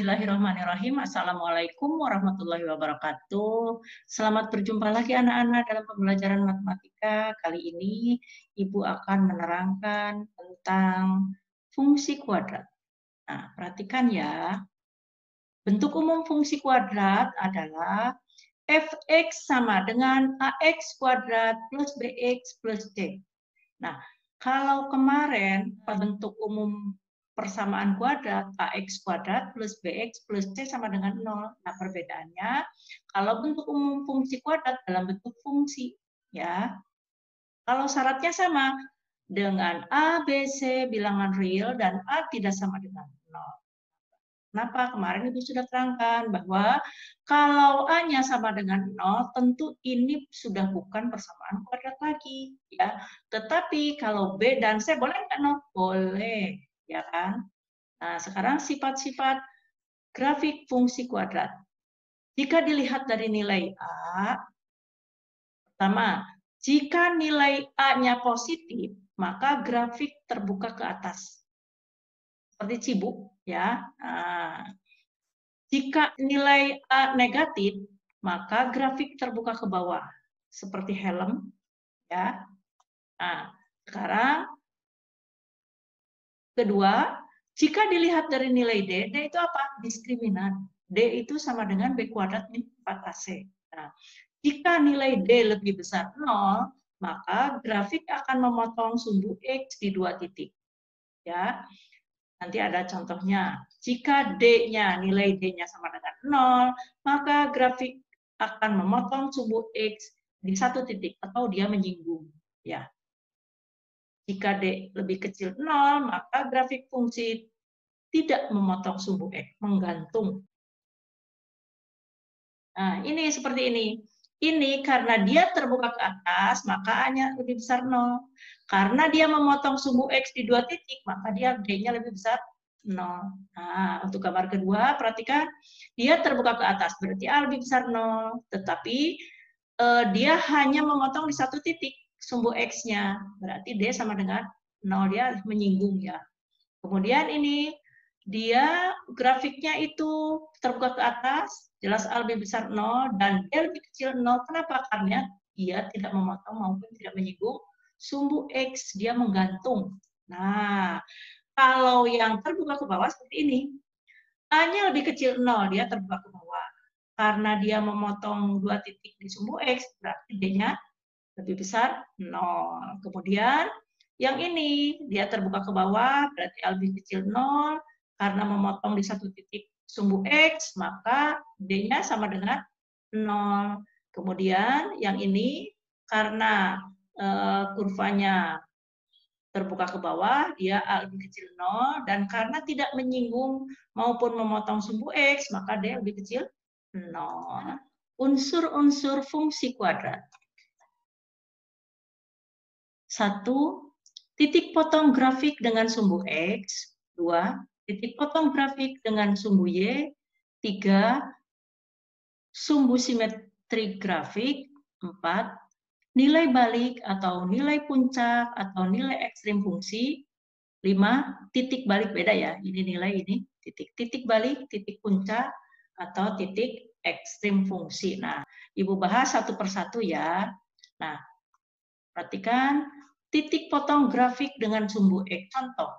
Bismillahirrahmanirrahim. Assalamualaikum warahmatullahi wabarakatuh. Selamat berjumpa lagi anak-anak dalam pembelajaran matematika. Kali ini Ibu akan menerangkan tentang fungsi kuadrat. Nah, perhatikan ya. Bentuk umum fungsi kuadrat adalah fx sama dengan ax kuadrat plus bx plus c. Nah, kalau kemarin bentuk umum persamaan kuadrat ax kuadrat plus bx plus c sama dengan 0. Nah, perbedaannya kalau bentuk umum fungsi kuadrat dalam bentuk fungsi, ya. Kalau syaratnya sama dengan a, b, c bilangan real dan a tidak sama dengan 0. Kenapa? Kemarin Ibu sudah terangkan bahwa kalau A-nya sama dengan 0, tentu ini sudah bukan persamaan kuadrat lagi, ya. Tetapi kalau B dan C boleh nggak 0? Boleh, ya kan? Nah, sekarang sifat-sifat grafik fungsi kuadrat. Jika dilihat dari nilai A, pertama, jika nilai A-nya positif, maka grafik terbuka ke atas. Seperti cibuk, ya. Nah, jika nilai A negatif, maka grafik terbuka ke bawah, seperti helm, ya. Nah, sekarang kedua, jika dilihat dari nilai D, D itu apa? Diskriminan. D itu sama dengan B kuadrat min 4AC. Nah, jika nilai D lebih besar 0, maka grafik akan memotong sumbu X di 2 titik. Ya. Nanti ada contohnya. Jika D-nya, nilai D-nya sama dengan 0, maka grafik akan memotong sumbu X di 1 titik atau dia menyinggung. Ya. Jika D lebih kecil 0, maka grafik fungsi tidak memotong sumbu X, menggantung. Nah, ini seperti ini. Ini karena dia terbuka ke atas, maka A-nya lebih besar 0. Karena dia memotong sumbu X di 2 titik, maka dia D-nya lebih besar 0. Nah, untuk gambar kedua, perhatikan. Dia terbuka ke atas, berarti A lebih besar 0. Tetapi dia hanya memotong di 1 titik sumbu X-nya. Berarti D sama dengan 0. Dia menyinggung ya. Kemudian ini, dia grafiknya itu terbuka ke atas, jelas A lebih besar 0, dan D lebih kecil 0. Kenapa? Karena dia tidak memotong maupun tidak menyinggung sumbu X, dia menggantung. Nah, kalau yang terbuka ke bawah seperti ini, A-nya lebih kecil 0, dia terbuka ke bawah. Karena dia memotong 2 titik di sumbu X, berarti D-nya lebih besar 0. Kemudian, yang ini, dia terbuka ke bawah, berarti A lebih kecil 0, karena memotong di 1 titik sumbu X, maka D-nya sama dengan 0. Kemudian, yang ini, karena kurvanya terbuka ke bawah, dia A lebih kecil 0, dan karena tidak menyinggung maupun memotong sumbu X, maka D lebih kecil 0. Unsur-unsur fungsi kuadrat. 1. Titik potong grafik dengan sumbu X. 2. Titik potong grafik dengan sumbu Y. 3. Sumbu simetri grafik. 4. Nilai balik atau nilai puncak atau nilai ekstrim fungsi. 5. Titik balik beda ya. Ini nilai ini. Titik balik, titik puncak, atau titik ekstrim fungsi. Nah, Ibu bahas satu persatu ya. Nah, perhatikan titik potong grafik dengan sumbu X. Contoh,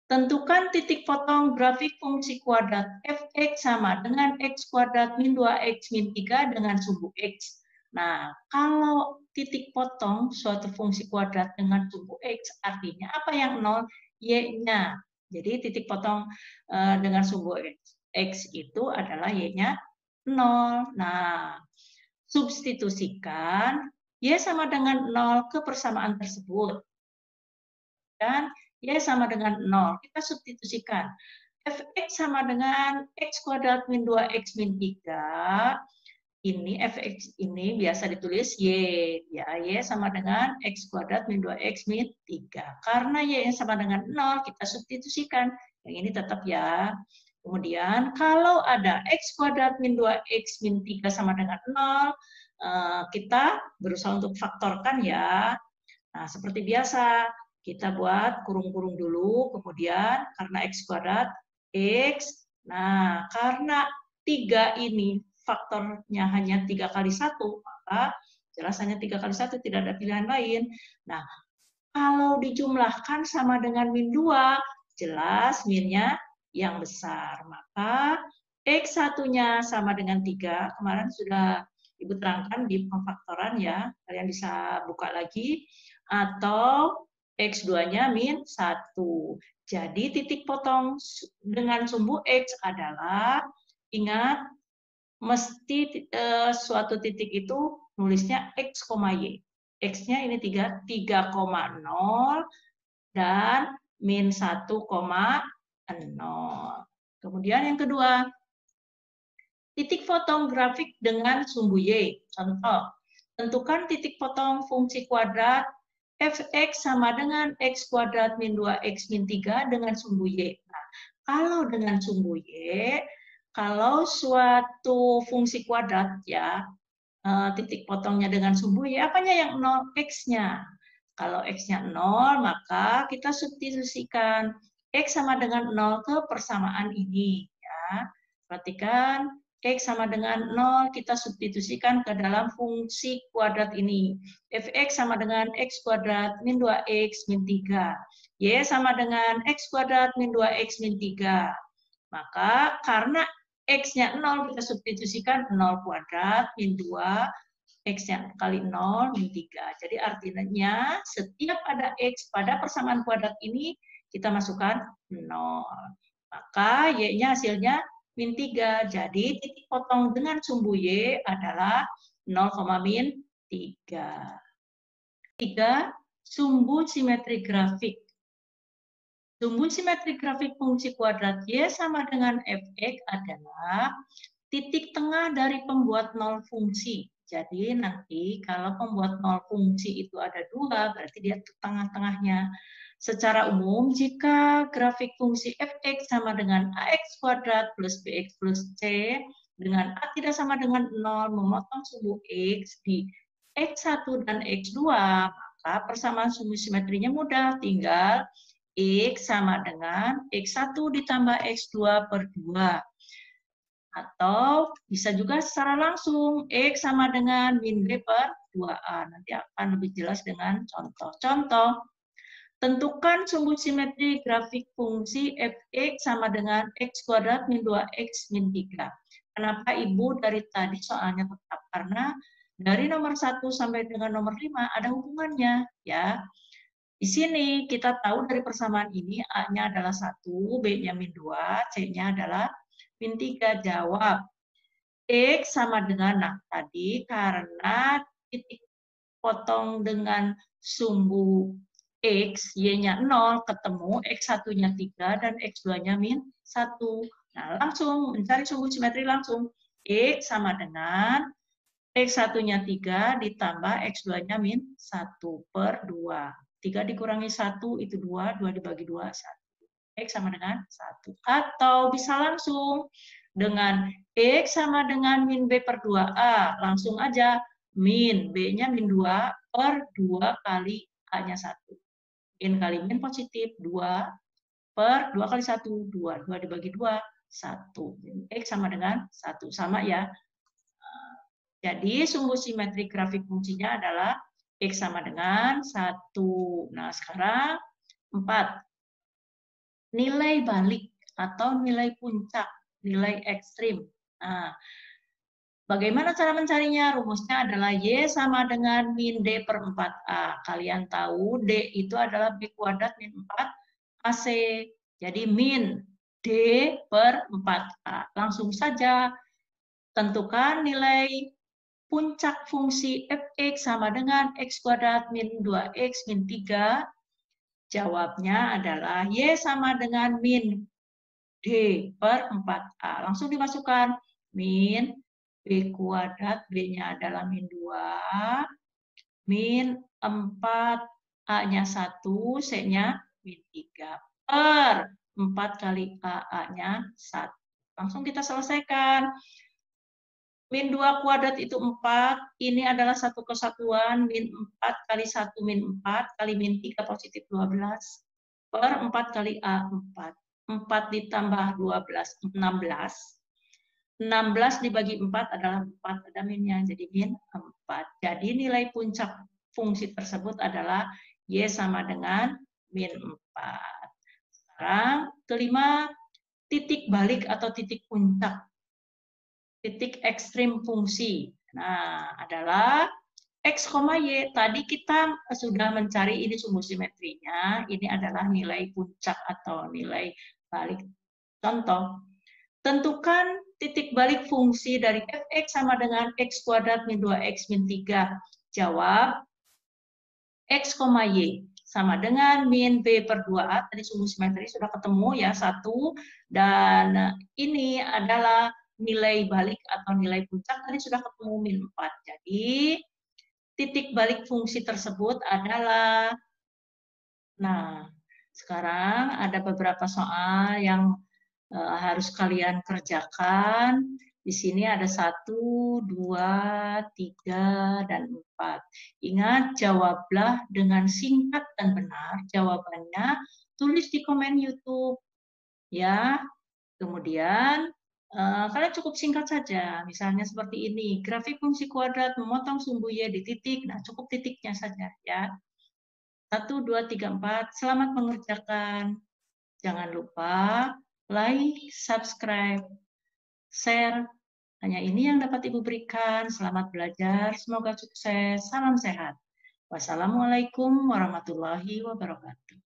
tentukan titik potong grafik fungsi kuadrat fx sama dengan x kuadrat min 2x min 3 dengan sumbu X. Nah, kalau titik potong suatu fungsi kuadrat dengan sumbu X, artinya apa yang 0? Y-nya. Jadi titik potong dengan sumbu X itu adalah Y-nya 0. Nah, substitusikan Y sama dengan 0 ke persamaan tersebut. Dan Y sama dengan 0. Kita substitusikan. Fx sama dengan x kuadrat min 2x min 3. Ini fx ini biasa ditulis Y. Ya, Y sama dengan x kuadrat min 2x min 3. Karena Y sama dengan 0, kita substitusikan. Yang ini tetap ya. Kemudian, kalau ada x kuadrat min 2x min 3 sama dengan 0, kita berusaha untuk faktorkan ya. Nah, seperti biasa, kita buat kurung-kurung dulu, kemudian karena x kuadrat, x Nah, karena 3 ini faktornya hanya 3 kali 1, maka jelas hanya 3 kali 1, tidak ada pilihan lain. Nah, kalau dijumlahkan sama dengan min 2, jelas minnya yang besar. Maka X1-nya sama dengan 3, kemarin sudah Ibu terangkan di pemfaktoran ya, kalian bisa buka lagi, atau X2-nya min 1. Jadi titik potong dengan sumbu X adalah, ingat, mesti suatu titik itu nulisnya X, Y. X-nya ini 3,0 dan min 1,0. Kemudian yang kedua, titik potong grafik dengan sumbu Y. Contoh, tentukan titik potong fungsi kuadrat fx sama dengan x kuadrat min 2x min 3 dengan sumbu Y. Nah, kalau dengan sumbu Y, kalau suatu fungsi kuadrat ya, titik potongnya dengan sumbu Y, apanya yang 0? X-nya. Kalau X-nya 0, maka kita substitusikan X sama dengan 0 ke persamaan ini. Ya. Perhatikan, X sama dengan 0, kita substitusikan ke dalam fungsi kuadrat ini. Fx sama dengan X kuadrat min 2X min 3. Y sama dengan X kuadrat min 2X min 3. Maka karena X-nya 0, kita substitusikan 0 kuadrat min 2, X-nya kali 0, min 3. Jadi artinya setiap ada X pada persamaan kuadrat ini, kita masukkan 0. Maka Y-nya hasilnya min 3. Jadi titik potong dengan sumbu Y adalah 0, min 3. 3. Sumbu simetri grafik. Sumbu simetri grafik fungsi kuadrat Y sama dengan Fx adalah titik tengah dari pembuat nol fungsi. Jadi nanti kalau pembuat nol fungsi itu ada 2, berarti dia tengah-tengahnya. Secara umum, jika grafik fungsi fx sama dengan ax kuadrat plus bx plus c dengan a tidak sama dengan 0 memotong sumbu x di x1 dan x2, maka persamaan sumbu simetrinya mudah, tinggal X sama dengan X1 ditambah X2 per 2. Atau bisa juga secara langsung, X sama dengan min B per 2A. Nanti akan lebih jelas dengan contoh. Contoh, tentukan sumbu simetri grafik fungsi fx sama dengan x kuadrat min 2x min 3. Kenapa Ibu dari tadi soalnya tetap? Karena dari nomor 1 sampai dengan nomor 5 ada hubungannya. Ya. Di sini kita tahu dari persamaan ini A-nya adalah 1, B-nya min 2, C-nya adalah min 3. Jawab. X sama dengan, nah tadi karena titik potong dengan sumbu X, Y-nya 0, ketemu X1-nya 3 dan X2-nya min 1. Nah langsung mencari sumbu simetri langsung. X sama dengan X1-nya 3 ditambah X2-nya min 1 per 2. 3 dikurangi 1 itu 2, 2 dibagi 2, 1. X sama dengan 1. Atau bisa langsung dengan X sama dengan min B per 2A. Langsung aja min B-nya min 2 per 2 kali A-nya 1. Min kali min positif, 2 per 2 kali 1, 2. 2 dibagi 2, 1. X sama dengan 1. Sama ya. Jadi sumbu simetri grafik fungsinya adalah X sama dengan 1. Nah, sekarang 4. Nilai balik atau nilai puncak, nilai ekstrim. Nah, bagaimana cara mencarinya? Rumusnya adalah Y sama dengan min D per 4A. Kalian tahu D itu adalah B kuadrat min 4 AC. Jadi min D per 4A. Langsung saja tentukan nilai puncak fungsi fx sama dengan x kuadrat min 2x min 3, jawabnya adalah y sama dengan min d per 4a. Langsung dimasukkan min b kuadrat, b-nya adalah min 2, min 4, a-nya 1, c-nya min 3, per 4 kali a-nya 1. Langsung kita selesaikan. Min 2 kuadrat itu 4, ini adalah satu kesatuan, min 4 kali 1 min 4, kali min 3 positif 12, per 4 kali A, 4. 4 ditambah 12, 16. 16 dibagi 4 adalah 4, ada minnya, jadi min 4. Jadi nilai puncak fungsi tersebut adalah Y sama dengan min 4. Sekarang kelima, titik balik atau titik puncak. Titik ekstrim fungsi. Nah, adalah X, Y. Tadi kita sudah mencari ini sumbu simetrinya. Ini adalah nilai puncak atau nilai balik. Contoh, tentukan titik balik fungsi dari fx sama dengan x kuadrat min 2x min 3. Jawab, x, y sama dengan min b per 2a. Tadi sumbu simetri sudah ketemu ya, 1. Dan ini adalah nilai balik atau nilai puncak. Tadi sudah ketemu min 4. Jadi, titik balik fungsi tersebut adalah, nah, sekarang ada beberapa soal yang harus kalian kerjakan. Di sini ada 1, 2, 3, dan 4. Ingat, jawablah dengan singkat dan benar. Jawabannya tulis di komen YouTube. Ya, kemudian kalian cukup singkat saja. Misalnya seperti ini, grafik fungsi kuadrat memotong sumbu Y di titik. Nah, cukup titiknya saja ya. 1, 2, 3, 4. Selamat mengerjakan. Jangan lupa like, subscribe, share. Hanya ini yang dapat Ibu berikan. Selamat belajar, semoga sukses. Salam sehat. Wassalamualaikum warahmatullahi wabarakatuh.